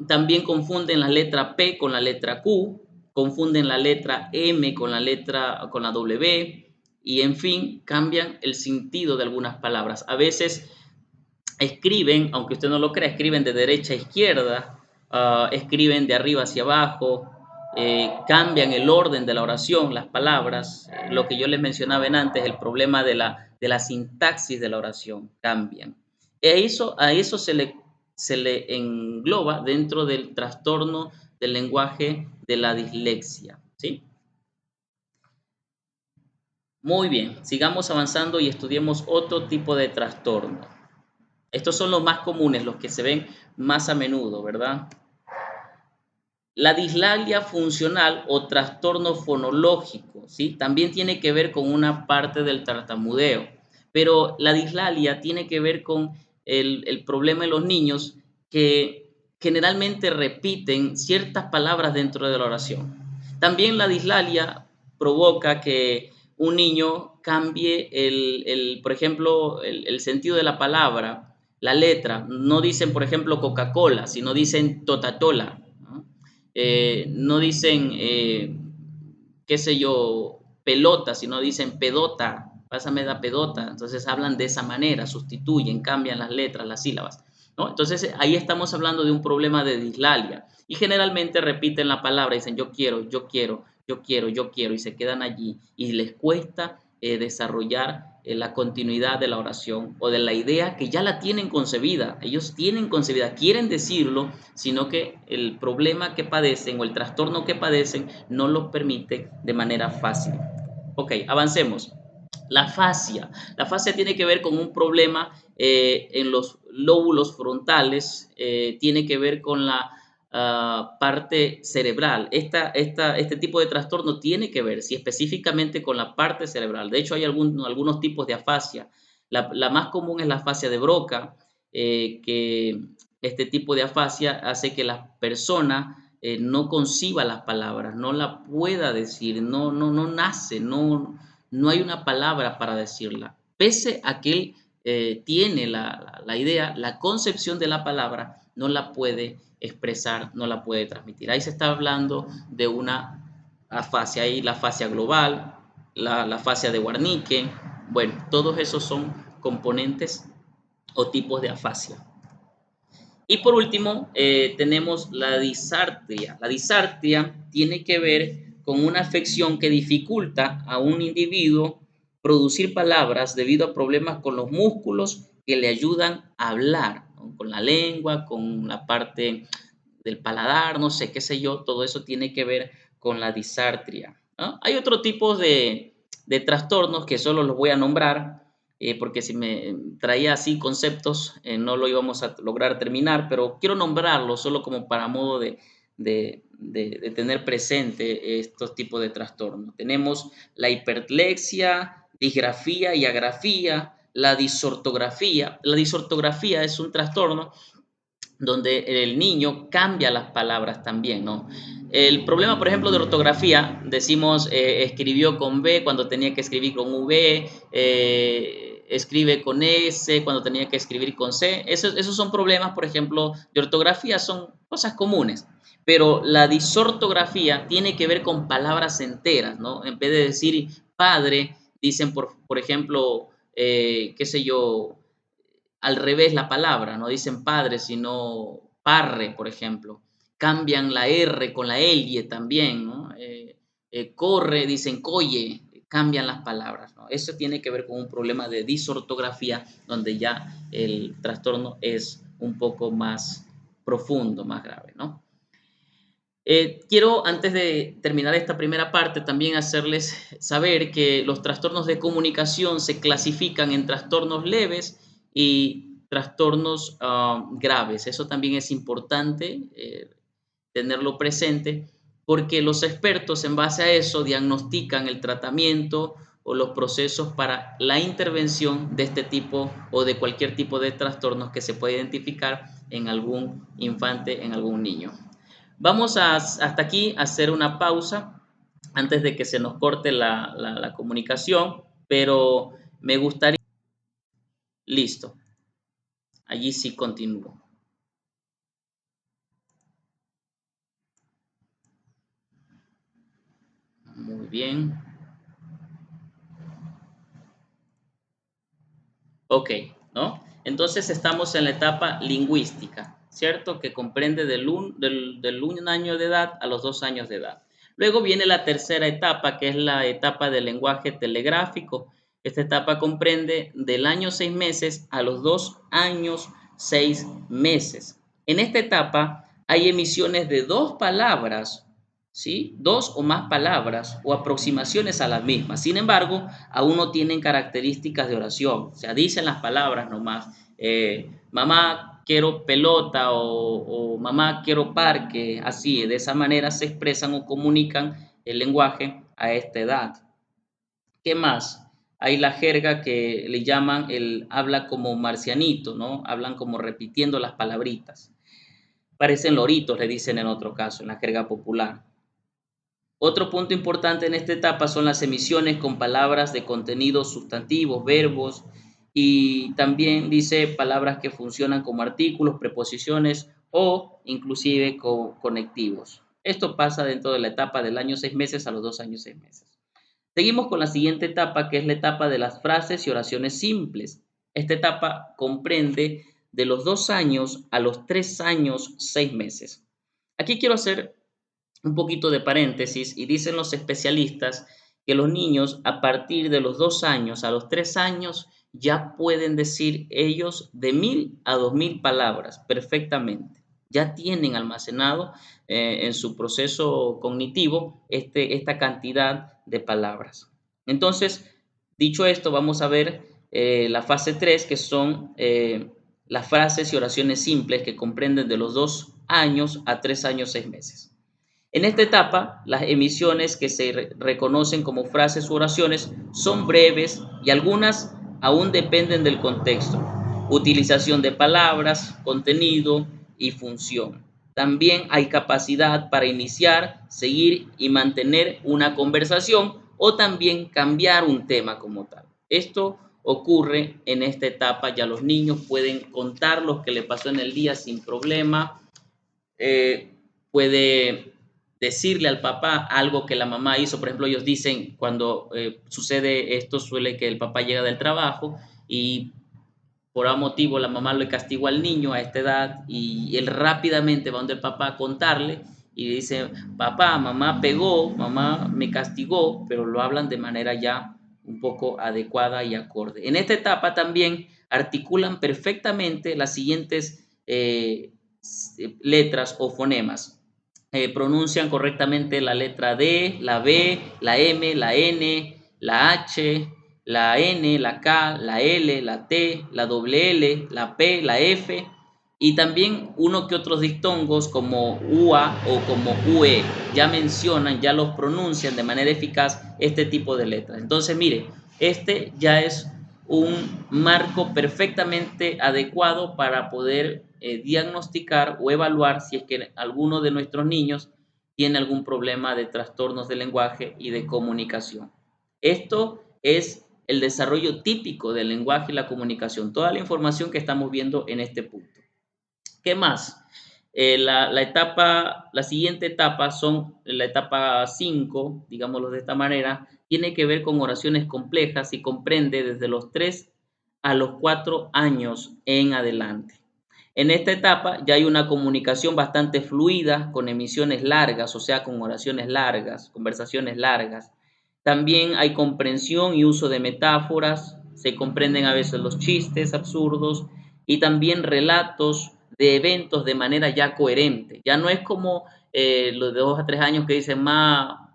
Speaker 1: También confunden la letra P con la letra Q, confunden la letra M con la W, y en fin, cambian el sentido de algunas palabras. A veces escriben, aunque usted no lo crea, escriben de derecha a izquierda, escriben de arriba hacia abajo, cambian el orden de la oración, las palabras, lo que yo les mencionaba antes, el problema de la sintaxis de la oración, cambian. A eso se le engloba dentro del trastorno del lenguaje de la dislexia, ¿sí? Muy bien, sigamos avanzando y estudiemos otro tipo de trastorno. Estos son los más comunes, los que se ven más a menudo, ¿verdad? La dislalia funcional o trastorno fonológico, ¿sí? También tiene que ver con una parte del tartamudeo, pero la dislalia tiene que ver con el problema en los niños que generalmente repiten ciertas palabras dentro de la oración. También la dislalia provoca que un niño cambie, por ejemplo, el sentido de la palabra, la letra. No dicen, por ejemplo, Coca-Cola, sino dicen Totatola, ¿no? No dicen, qué sé yo, pelota, sino dicen pedota, pásame la pedota. Entonces hablan de esa manera, sustituyen, cambian las letras, las sílabas, ¿no? Entonces ahí estamos hablando de un problema de dislalia. Y generalmente repiten la palabra, dicen yo quiero, yo quiero, yo quiero, yo quiero, y se quedan allí y les cuesta desarrollar la continuidad de la oración o de la idea que ya la tienen concebida. Ellos tienen concebida, quieren decirlo, sino que el problema que padecen o el trastorno que padecen no los permite de manera fácil. Ok, avancemos. La fascia. La fascia tiene que ver con un problema en los lóbulos frontales, tiene que ver con la parte cerebral. Este tipo de trastorno tiene que ver, sí, específicamente con la parte cerebral. De hecho, hay algunos tipos de afasia. La más común es la afasia de Broca, que este tipo de afasia hace que la persona no conciba las palabras, no la pueda decir, no nace, no hay una palabra para decirla. Pese a que él tiene la idea, la concepción de la palabra, no la puede expresar, no la puede transmitir. Ahí se está hablando de una afasia, ahí la afasia global, la afasia de Wernicke. Bueno, todos esos son componentes o tipos de afasia. Y por último, tenemos la disartria. La disartria tiene que ver con una afección que dificulta a un individuo producir palabras debido a problemas con los músculos que le ayudan a hablar, ¿no? Con la lengua, con la parte del paladar, no sé, qué sé yo, todo eso tiene que ver con la disartria, ¿no? Hay otro tipo de trastornos que solo los voy a nombrar, porque si me traía así conceptos, no lo íbamos a lograr terminar, pero quiero nombrarlo solo como para modo de tener presente estos tipos de trastornos. Tenemos la hiperlexia, disgrafía y agrafía, la disortografía. La disortografía es un trastorno donde el niño cambia las palabras también, ¿no? El problema, por ejemplo, de ortografía, decimos escribió con B cuando tenía que escribir con V, escribe con S cuando tenía que escribir con C. Esos son problemas, por ejemplo, de ortografía, son cosas comunes. Pero la disortografía tiene que ver con palabras enteras, ¿no? En vez de decir padre, dicen, por ejemplo, qué sé yo, al revés la palabra, no dicen padre, sino parre, por ejemplo. Cambian la R con la L también, ¿no? Corre, dicen coye, cambian las palabras, ¿no? Eso tiene que ver con un problema de disortografía, donde ya el trastorno es un poco más profundo, más grave, ¿no? Quiero, antes de terminar esta primera parte, también hacerles saber que los trastornos de comunicación se clasifican en trastornos leves y trastornos graves. Eso también es importante tenerlo presente porque los expertos en base a eso diagnostican el tratamiento o los procesos para la intervención de este tipo o de cualquier tipo de trastornos que se puede identificar en algún infante, en algún niño. Vamos hasta aquí a hacer una pausa antes de que se nos corte la comunicación, pero me gustaría... Listo, allí sí continúo. Muy bien. Ok, ¿no? Entonces estamos en la etapa lingüística, ¿cierto? Que comprende del 1 año de edad a los 2 años de edad. Luego viene la tercera etapa, que es la etapa del lenguaje telegráfico. Esta etapa comprende del año 6 meses a los 2 años 6 meses. En esta etapa hay emisiones de 2 palabras, ¿sí? 2 o más palabras o aproximaciones a las mismas. Sin embargo, aún no tienen características de oración. O sea, dicen las palabras nomás. Mamá, quiero pelota o mamá, quiero parque. Así, de esa manera se expresan o comunican el lenguaje a esta edad. ¿Qué más? Hay la jerga que le llaman el habla como marcianito, ¿no? Hablan como repitiendo las palabritas. Parecen loritos, le dicen en otro caso, en la jerga popular. Otro punto importante en esta etapa son las emisiones con palabras de contenido sustantivos, verbos y también dice palabras que funcionan como artículos, preposiciones o inclusive conectivos. Esto pasa dentro de la etapa del año 6 meses a los 2 años 6 meses. Seguimos con la siguiente etapa, que es la etapa de las frases y oraciones simples. Esta etapa comprende de los 2 años a los 3 años 6 meses. Aquí quiero hacer un poquito de paréntesis y dicen los especialistas que los niños a partir de los 2 años a los 3 años ya pueden decir ellos de 1000 a 2000 palabras perfectamente. Ya tienen almacenado en su proceso cognitivo esta cantidad de palabras. Entonces, dicho esto, vamos a ver la fase 3, que son las frases y oraciones simples que comprenden de los 2 años a 3 años 6 meses. En esta etapa, las emisiones que se reconocen como frases u oraciones son breves y algunas aún dependen del contexto, utilización de palabras, contenido y función. También hay capacidad para iniciar, seguir y mantener una conversación o también cambiar un tema como tal. Esto ocurre en esta etapa, ya los niños pueden contar lo que le pasó en el día sin problema, puede decirle al papá algo que la mamá hizo. Por ejemplo, ellos dicen cuando sucede esto, suele que el papá llega del trabajo y por algún motivo la mamá le castigó al niño a esta edad y él rápidamente va donde el papá a contarle y dice, papá, mamá pegó, mamá me castigó, pero lo hablan de manera ya un poco adecuada y acorde. En esta etapa también articulan perfectamente las siguientes letras o fonemas. Pronuncian correctamente la letra D, la B, la M, la N, la H, la N, la K, la L, la T, la doble L, la P, la F y también uno que otros dictongos como UA o como UE. Ya mencionan, ya los pronuncian de manera eficaz este tipo de letras. Entonces, mire, este ya es un marco perfectamente adecuado para poder diagnosticar o evaluar si es que alguno de nuestros niños tiene algún problema de trastornos de lenguaje y de comunicación. Esto es el desarrollo típico del lenguaje y la comunicación, toda la información que estamos viendo en este punto. ¿Qué más? La siguiente etapa son la etapa 5, digámoslo de esta manera, tiene que ver con oraciones complejas y comprende desde los 3 a los 4 años en adelante. En esta etapa ya hay una comunicación bastante fluida, con emisiones largas, o sea, con oraciones largas, conversaciones largas. También hay comprensión y uso de metáforas, se comprenden a veces los chistes absurdos y también relatos de eventos de manera ya coherente. Ya no es como los de 2 a 3 años que dicen ma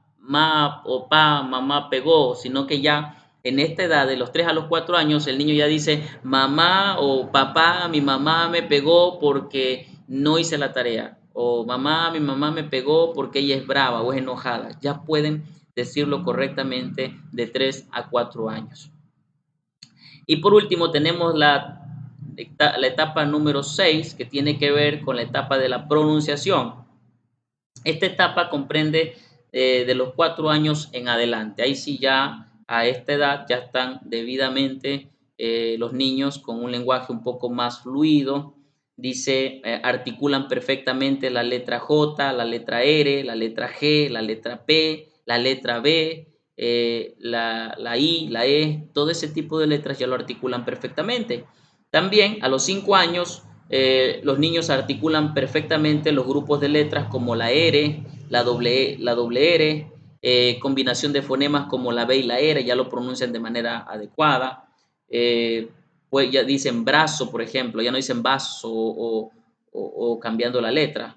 Speaker 1: o pa, mamá pegó, sino que ya en esta edad, de los 3 a los 4 años, el niño ya dice, mamá o papá, mi mamá me pegó porque no hice la tarea. O mamá, mi mamá me pegó porque ella es brava o es enojada. Ya pueden decirlo correctamente de 3 a 4 años. Y por último tenemos la etapa número 6, que tiene que ver con la etapa de la pronunciación. Esta etapa comprende de los 4 años en adelante. Ahí sí ya a esta edad ya están debidamente los niños con un lenguaje un poco más fluido. Dice, articulan perfectamente la letra J, la letra R, la letra G, la letra P, la letra B, la I, la E, todo ese tipo de letras ya lo articulan perfectamente. También a los 5 años los niños articulan perfectamente los grupos de letras como la R, la doble R, combinación de fonemas como la B y la R, ya lo pronuncian de manera adecuada. Pues ya dicen brazo, por ejemplo, ya no dicen vaso o cambiando la letra.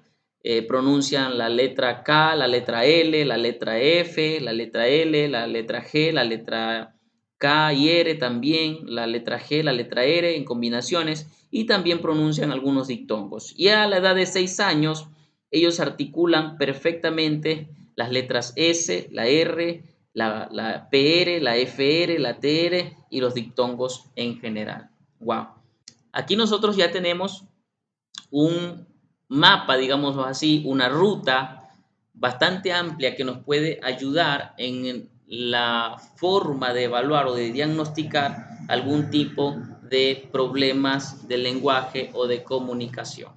Speaker 1: Pronuncian la letra K, la letra L, la letra F, la letra L, la letra G, la letra K y R también, la letra G, la letra R en combinaciones y también pronuncian algunos dictongos. Y a la edad de 6 años, ellos articulan perfectamente las letras S, la R, la PR, la FR, la TR y los dictongos en general. Wow. Aquí nosotros ya tenemos un mapa, digamos así, una ruta bastante amplia que nos puede ayudar en la forma de evaluar o de diagnosticar algún tipo de problemas de lenguaje o de comunicación.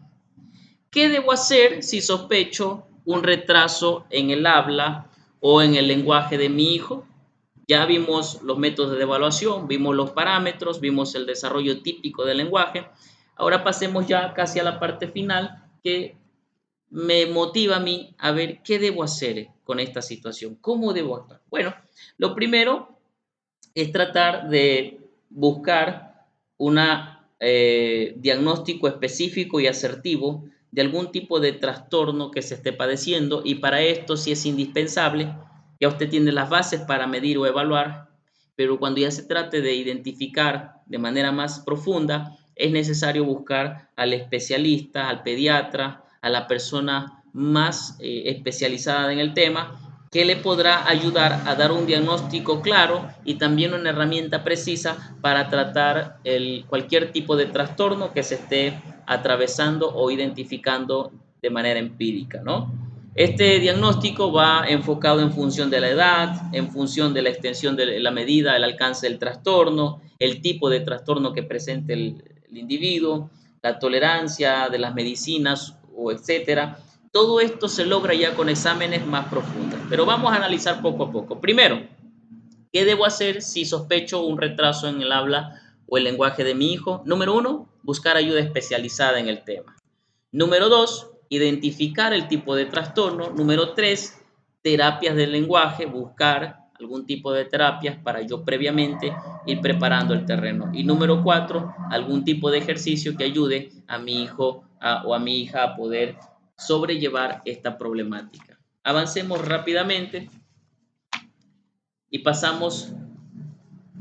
Speaker 1: ¿Qué debo hacer si sospecho un retraso en el habla o en el lenguaje de mi hijo? Ya vimos los métodos de evaluación, vimos los parámetros, vimos el desarrollo típico del lenguaje. Ahora pasemos ya casi a la parte final que me motiva a mí a ver qué debo hacer con esta situación, cómo debo actuar. Bueno, lo primero es tratar de buscar un diagnóstico específico y asertivo de algún tipo de trastorno que se esté padeciendo y para esto sí es indispensable, ya usted tiene las bases para medir o evaluar, pero cuando ya se trate de identificar de manera más profunda, es necesario buscar al especialista, al pediatra, a la persona más especializada en el tema que le podrá ayudar a dar un diagnóstico claro y también una herramienta precisa para tratar cualquier tipo de trastorno que se esté atravesando o identificando de manera empírica, ¿no? Este diagnóstico va enfocado en función de la edad, en función de la extensión de la medida, el alcance del trastorno, el tipo de trastorno que presente el individuo, la tolerancia de las medicinas o etcétera. Todo esto se logra ya con exámenes más profundos, pero vamos a analizar poco a poco. Primero, ¿qué debo hacer si sospecho un retraso en el habla o el lenguaje de mi hijo? Número 1, buscar ayuda especializada en el tema. Número 2, identificar el tipo de trastorno. Número 3, terapias del lenguaje, buscar algún tipo de terapias para yo previamente ir preparando el terreno. Y número 4, algún tipo de ejercicio que ayude a mi hijo o a mi hija a poder sobrellevar esta problemática. Avancemos rápidamente y pasamos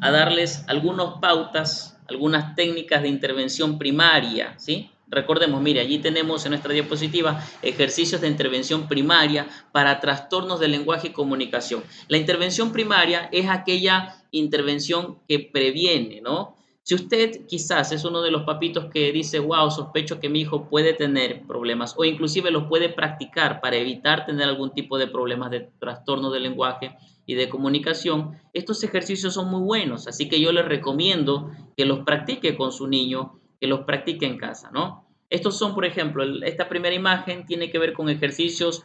Speaker 1: a darles algunas pautas, algunas técnicas de intervención primaria, ¿sí? Recordemos, mire, allí tenemos en nuestra diapositiva ejercicios de intervención primaria para trastornos del lenguaje y comunicación. La intervención primaria es aquella intervención que previene, ¿no? Si usted quizás es uno de los papitos que dice, wow, sospecho que mi hijo puede tener problemas o inclusive los puede practicar para evitar tener algún tipo de problemas de trastorno del lenguaje y de comunicación, estos ejercicios son muy buenos, así que yo les recomiendo que los practique con su niño, que los practique en casa, ¿no? Estos son, por ejemplo, esta primera imagen tiene que ver con ejercicios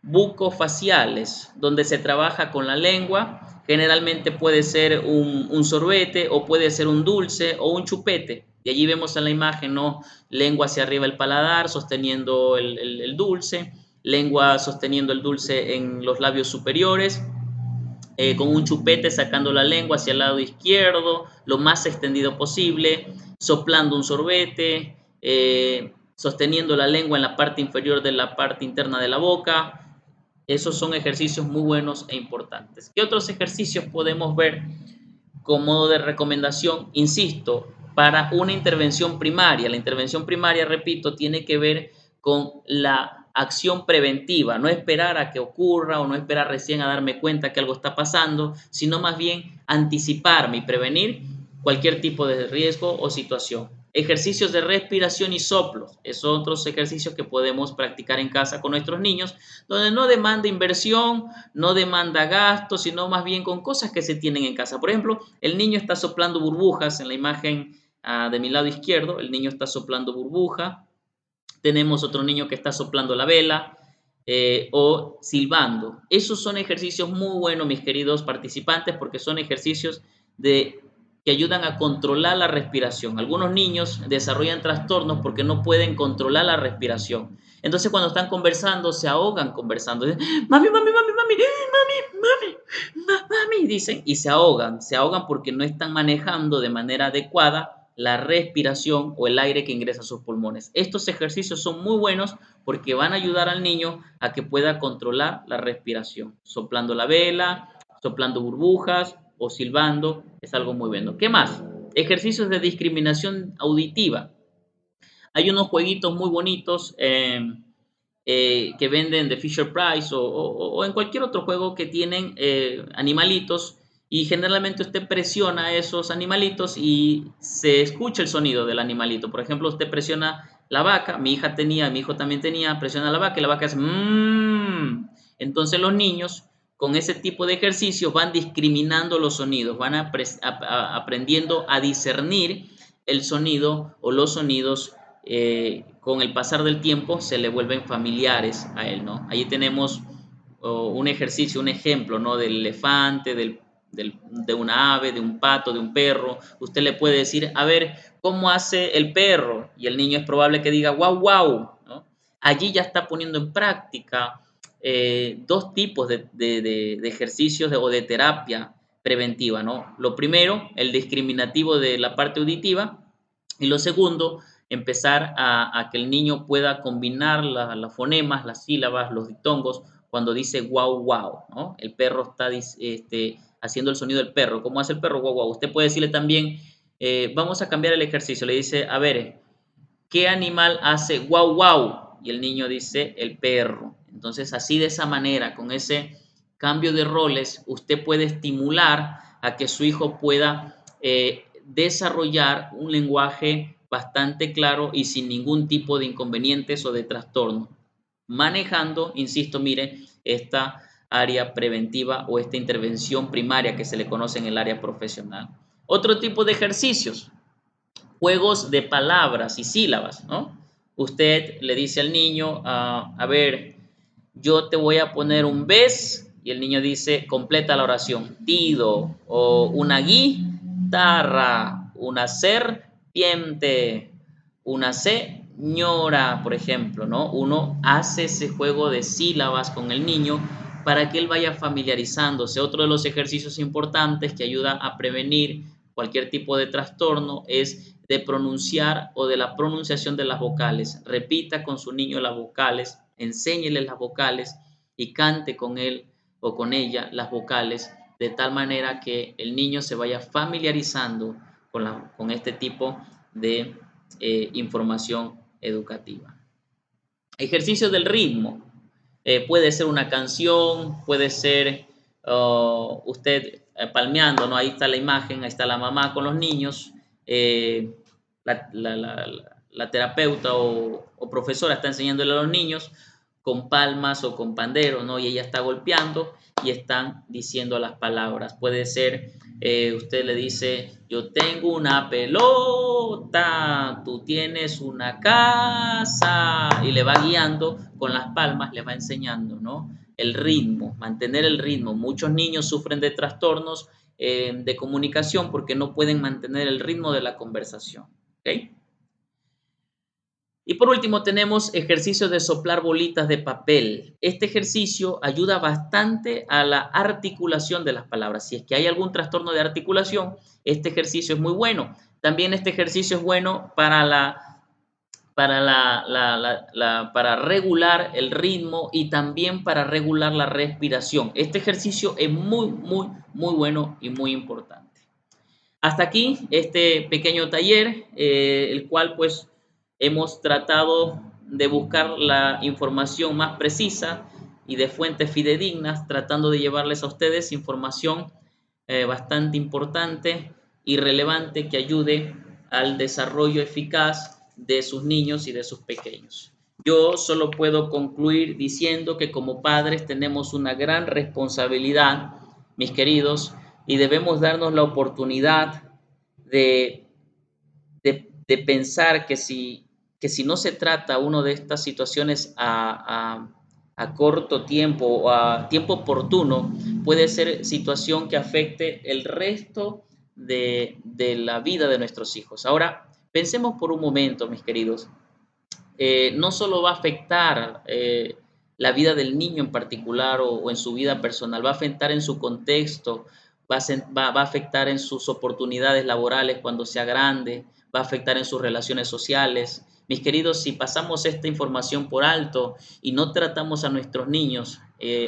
Speaker 1: bucofaciales, donde se trabaja con la lengua. Generalmente puede ser un sorbete o puede ser un dulce o un chupete. Y allí vemos en la imagen, ¿no? Lengua hacia arriba el paladar, sosteniendo el dulce, lengua sosteniendo el dulce en los labios superiores, con un chupete sacando la lengua hacia el lado izquierdo, lo más extendido posible, soplando un sorbete, sosteniendo la lengua en la parte inferior de la parte interna de la boca. Esos son ejercicios muy buenos e importantes. ¿Qué otros ejercicios podemos ver como modo de recomendación? Insisto, para una intervención primaria. La intervención primaria, repito, tiene que ver con la acción preventiva, no esperar a que ocurra o no esperar recién a darme cuenta que algo está pasando, sino más bien anticiparme y prevenir cualquier tipo de riesgo o situación. Ejercicios de respiración y soplos, esos otros ejercicios que podemos practicar en casa con nuestros niños, donde no demanda inversión, no demanda gasto, sino más bien con cosas que se tienen en casa. Por ejemplo, el niño está soplando burbujas en la imagen de mi lado izquierdo, el niño está soplando burbuja. Tenemos otro niño que está soplando la vela o silbando. Esos son ejercicios muy buenos, mis queridos participantes, porque son ejercicios que ayudan a controlar la respiración. Algunos niños desarrollan trastornos porque no pueden controlar la respiración. Entonces, cuando están conversando, se ahogan conversando. Dicen, mami, mami, mami, mami, mami, mami, mami, dicen, y se ahogan porque no están manejando de manera adecuada la respiración o el aire que ingresa a sus pulmones. Estos ejercicios son muy buenos porque van a ayudar al niño a que pueda controlar la respiración. Soplando la vela, soplando burbujas o silbando, es algo muy bueno. ¿Qué más? Ejercicios de discriminación auditiva. Hay unos jueguitos muy bonitos que venden de Fisher Price o en cualquier otro juego que tienen animalitos, y generalmente usted presiona esos animalitos y se escucha el sonido del animalito. Por ejemplo, usted presiona la vaca, mi hijo también tenía, presiona la vaca y la vaca hace mmm. Entonces los niños con ese tipo de ejercicios van discriminando los sonidos, van aprendiendo a discernir el sonido o los sonidos. Con el pasar del tiempo se le vuelven familiares a él, ¿no? Allí tenemos un ejercicio, un ejemplo, ¿no? Del elefante, de una ave, de un pato, de un perro. Usted le puede decir, a ver, ¿cómo hace el perro? Y el niño es probable que diga, guau, guau, ¿no? Allí ya está poniendo en práctica dos tipos de ejercicios o de terapia preventiva, ¿no? Lo primero, el discriminativo de la parte auditiva, y lo segundo, empezar a que el niño pueda combinar las fonemas, las sílabas, los diptongos, cuando dice guau, guau, ¿no? El perro está haciendo el sonido del perro. ¿Cómo hace el perro? Guau, guau. Usted puede decirle también, vamos a cambiar el ejercicio. Le dice, a ver, ¿qué animal hace guau, guau? Y el niño dice, el perro. Entonces, así de esa manera, con ese cambio de roles, usted puede estimular a que su hijo pueda desarrollar un lenguaje bastante claro y sin ningún tipo de inconvenientes o de trastorno, manejando, insisto, mire, esta área preventiva o esta intervención primaria que se le conoce en el área profesional. Otro tipo de ejercicios, juegos de palabras y sílabas, ¿no? Usted le dice al niño, a ver, yo te voy a poner un ves, y el niño dice, completa la oración, tido, o una guitarra, una serpiente, una señora, por ejemplo, ¿no? Uno hace ese juego de sílabas con el niño para que él vaya familiarizándose. Otro de los ejercicios importantes que ayuda a prevenir cualquier tipo de trastorno es de pronunciar o de la pronunciación de las vocales. Repita con su niño las vocales, enséñele las vocales y cante con él o con ella las vocales, de tal manera que el niño se vaya familiarizando con este tipo de información educativa. Ejercicio del ritmo. Puede ser una canción, puede ser usted palmeando, ¿no? Ahí está la imagen, ahí está la mamá con los niños, la terapeuta o profesora está enseñándole a los niños con palmas o con panderos, ¿no? Y ella está golpeando y están diciendo las palabras. Puede ser, usted le dice, yo tengo una pelota, tú tienes una casa, y le va guiando con las palmas, le va enseñando, ¿no? El ritmo, mantener el ritmo. Muchos niños sufren de trastornos de comunicación porque no pueden mantener el ritmo de la conversación, ¿ok? Y por último tenemos ejercicios de soplar bolitas de papel. Este ejercicio ayuda bastante a la articulación de las palabras. Si es que hay algún trastorno de articulación, este ejercicio es muy bueno. También este ejercicio es bueno para regular el ritmo y también para regular la respiración. Este ejercicio es muy bueno y muy importante. Hasta aquí este pequeño taller, el cual pues hemos tratado de buscar la información más precisa y de fuentes fidedignas, tratando de llevarles a ustedes información bastante importante y relevante que ayude al desarrollo eficaz de sus niños y de sus pequeños. Yo solo puedo concluir diciendo que como padres tenemos una gran responsabilidad, mis queridos, y debemos darnos la oportunidad de pensar que si no se trata uno de estas situaciones a corto tiempo o a tiempo oportuno, puede ser situación que afecte el resto de la vida de nuestros hijos. Ahora, pensemos por un momento, mis queridos, no solo va a afectar la vida del niño en particular o en su vida personal, va a afectar en su contexto, va a afectar en sus oportunidades laborales cuando sea grande, va a afectar en sus relaciones sociales. Mis queridos, si pasamos esta información por alto y no tratamos a nuestros niños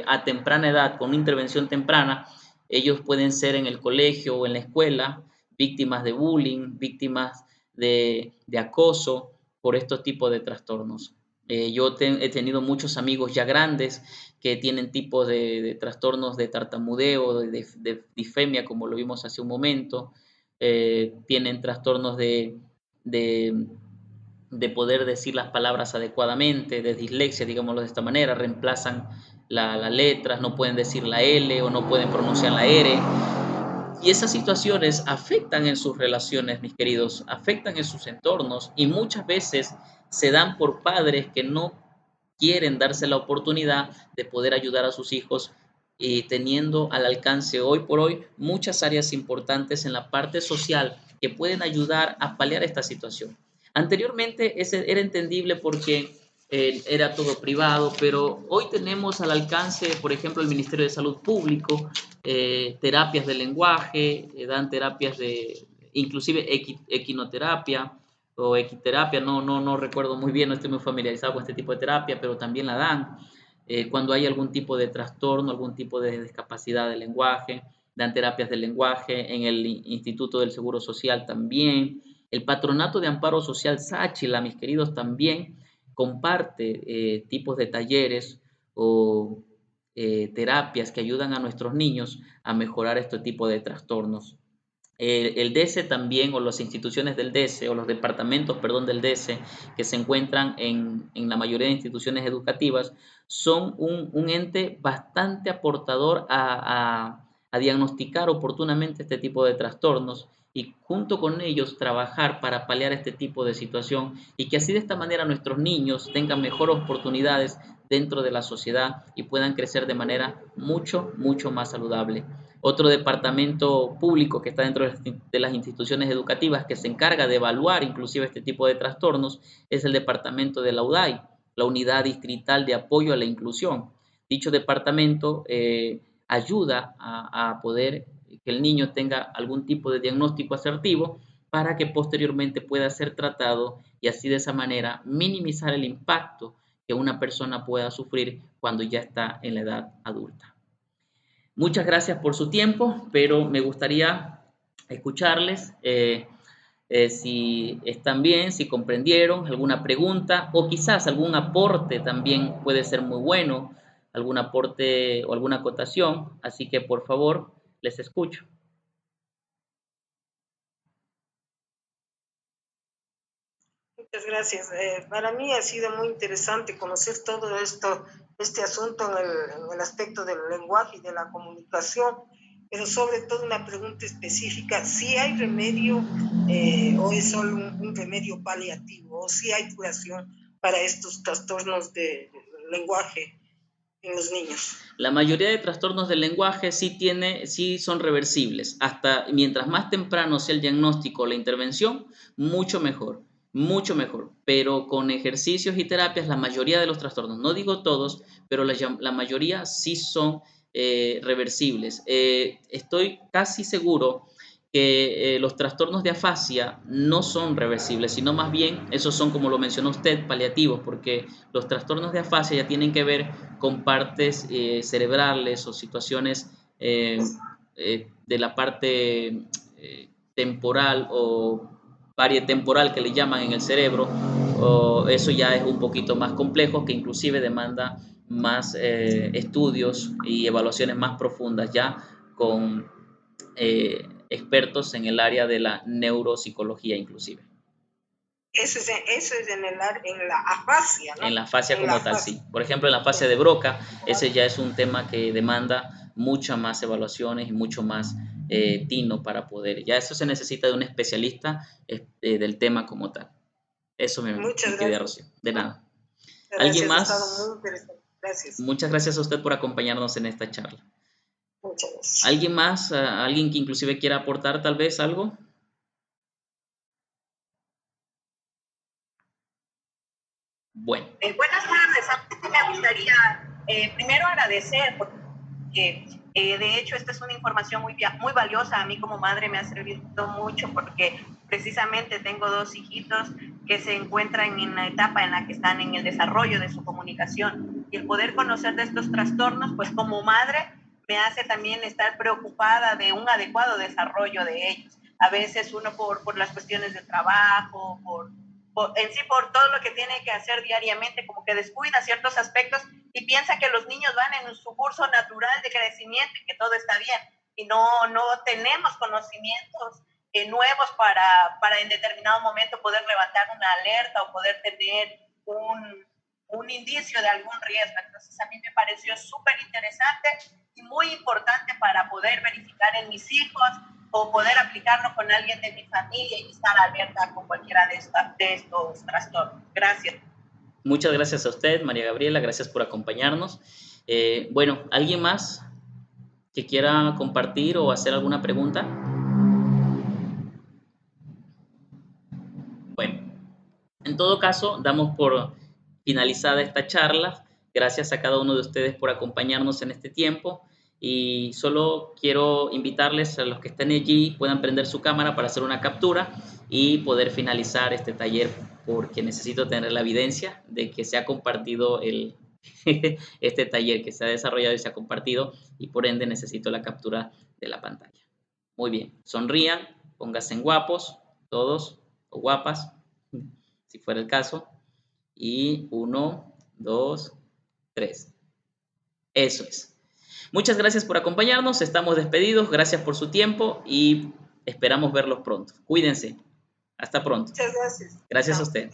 Speaker 1: a temprana edad, con una intervención temprana, ellos pueden ser en el colegio o en la escuela víctimas de bullying, víctimas de acoso, por estos tipos de trastornos. Yo he tenido muchos amigos ya grandes que tienen tipos de trastornos de tartamudeo, de disfemia, como lo vimos hace un momento, tienen trastornos de, de poder decir las palabras adecuadamente, de dislexia, digámoslo de esta manera, reemplazan las letras, no pueden decir la L o no pueden pronunciar la R. Y esas situaciones afectan en sus relaciones, mis queridos, afectan en sus entornos y muchas veces se dan por padres que no quieren darse la oportunidad de poder ayudar a sus hijos y teniendo al alcance hoy por hoy muchas áreas importantes en la parte social que pueden ayudar a paliar esta situación. Anteriormente ese era entendible porque era todo privado, pero hoy tenemos al alcance, por ejemplo, el Ministerio de Salud Público, terapias de lenguaje, dan terapias de, inclusive equinoterapia o equiterapia, no recuerdo muy bien, no estoy muy familiarizado con este tipo de terapia, pero también la dan cuando hay algún tipo de trastorno, algún tipo de discapacidad del lenguaje, dan terapias del lenguaje, en el Instituto del Seguro Social también, el Patronato de Amparo Social Sáchila, mis queridos, también comparte tipos de talleres o terapias que ayudan a nuestros niños a mejorar este tipo de trastornos. El DESE también, o las instituciones del DESE, o los departamentos, perdón, del DESE, que se encuentran en la mayoría de instituciones educativas, son un ente bastante aportador a diagnosticar oportunamente este tipo de trastornos y junto con ellos trabajar para paliar este tipo de situación y que así de esta manera nuestros niños tengan mejores oportunidades dentro de la sociedad y puedan crecer de manera mucho más saludable. Otro departamento público que está dentro de las instituciones educativas que se encarga de evaluar inclusive este tipo de trastornos es el departamento de la UDAI, la Unidad Distrital de Apoyo a la Inclusión. Dicho departamento ayuda a poder que el niño tenga algún tipo de diagnóstico asertivo para que posteriormente pueda ser tratado y así de esa manera minimizar el impacto que una persona pueda sufrir cuando ya está en la edad adulta. Muchas gracias por su tiempo, pero me gustaría escucharles si están bien, si comprendieron, alguna pregunta o quizás algún aporte también puede ser muy bueno, algún aporte o alguna acotación. Así que por favor, les escucho.
Speaker 4: Muchas gracias. Para mí ha sido muy interesante conocer todo esto, este asunto en el aspecto del lenguaje y de la comunicación, pero sobre todo una pregunta específica: ¿si hay remedio o es solo un remedio paliativo, o si hay curación para estos trastornos de lenguaje en los niños?
Speaker 1: La mayoría de trastornos del lenguaje sí son reversibles. Hasta mientras más temprano sea el diagnóstico o la intervención, mucho mejor, mucho mejor. Pero con ejercicios y terapias, la mayoría de los trastornos, no digo todos, pero la mayoría sí son reversibles. Estoy casi seguro que los trastornos de afasia no son reversibles, sino más bien esos son, como lo mencionó usted, paliativos, porque los trastornos de afasia ya tienen que ver con partes cerebrales o situaciones de la parte temporal o parietemporal que le llaman en el cerebro, o eso ya es un poquito más complejo, que inclusive demanda más estudios y evaluaciones más profundas ya con expertos en el área de la neuropsicología inclusive.
Speaker 4: Eso es en la afasia, ¿no?
Speaker 1: En la afasia como tal, sí. Por ejemplo, en la afasia de Broca, ese ya es un tema que demanda muchas más evaluaciones y mucho más tino para poder. Ya eso se necesita de un especialista del tema como tal. Eso me quería, Rocío. De nada.
Speaker 4: Gracias,
Speaker 1: ¿Alguien más?
Speaker 4: ha estado muy interesante. Gracias.
Speaker 1: Muchas gracias a usted por acompañarnos en esta charla.
Speaker 4: Muchas gracias.
Speaker 1: ¿Alguien más? ¿Alguien que inclusive quiera aportar tal vez algo? Bueno.
Speaker 2: Buenas tardes. A mí me gustaría primero agradecer porque de hecho esta es una información muy valiosa. A mí como madre me ha servido mucho porque precisamente tengo 2 hijitos que se encuentran en la etapa en la que están en el desarrollo de su comunicación, y el poder conocer de estos trastornos, pues como madre me hace también estar preocupada de un adecuado desarrollo de ellos. A veces uno por las cuestiones de trabajo, por todo lo que tiene que hacer diariamente, como que descuida ciertos aspectos y piensa que los niños van en su curso natural de crecimiento y que todo está bien, y no tenemos conocimientos nuevos para en determinado momento poder levantar una alerta o poder tener un indicio de algún riesgo. Entonces a mí me pareció súper interesante y muy importante para poder verificar en mis hijos o poder aplicarlo con alguien de mi familia y estar alerta con cualquiera de estos trastornos. Gracias.
Speaker 1: Muchas gracias a usted, María Gabriela, gracias por acompañarnos. Bueno, ¿alguien más que quiera compartir o hacer alguna pregunta? Bueno, en todo caso, damos por finalizada esta charla. Gracias a cada uno de ustedes por acompañarnos en este tiempo. Y solo quiero invitarles a los que estén allí, puedan prender su cámara para hacer una captura y poder finalizar este taller, porque necesito tener la evidencia de que se ha compartido este taller, que se ha desarrollado y se ha compartido, y por ende necesito la captura de la pantalla. Muy bien, sonrían, pónganse en guapos, todos, o guapas, si fuera el caso. Y 1, 2, 3. Eso es. Muchas gracias por acompañarnos, estamos despedidos, gracias por su tiempo y esperamos verlos pronto. Cuídense. Hasta pronto.
Speaker 4: Muchas gracias.
Speaker 1: Gracias a usted.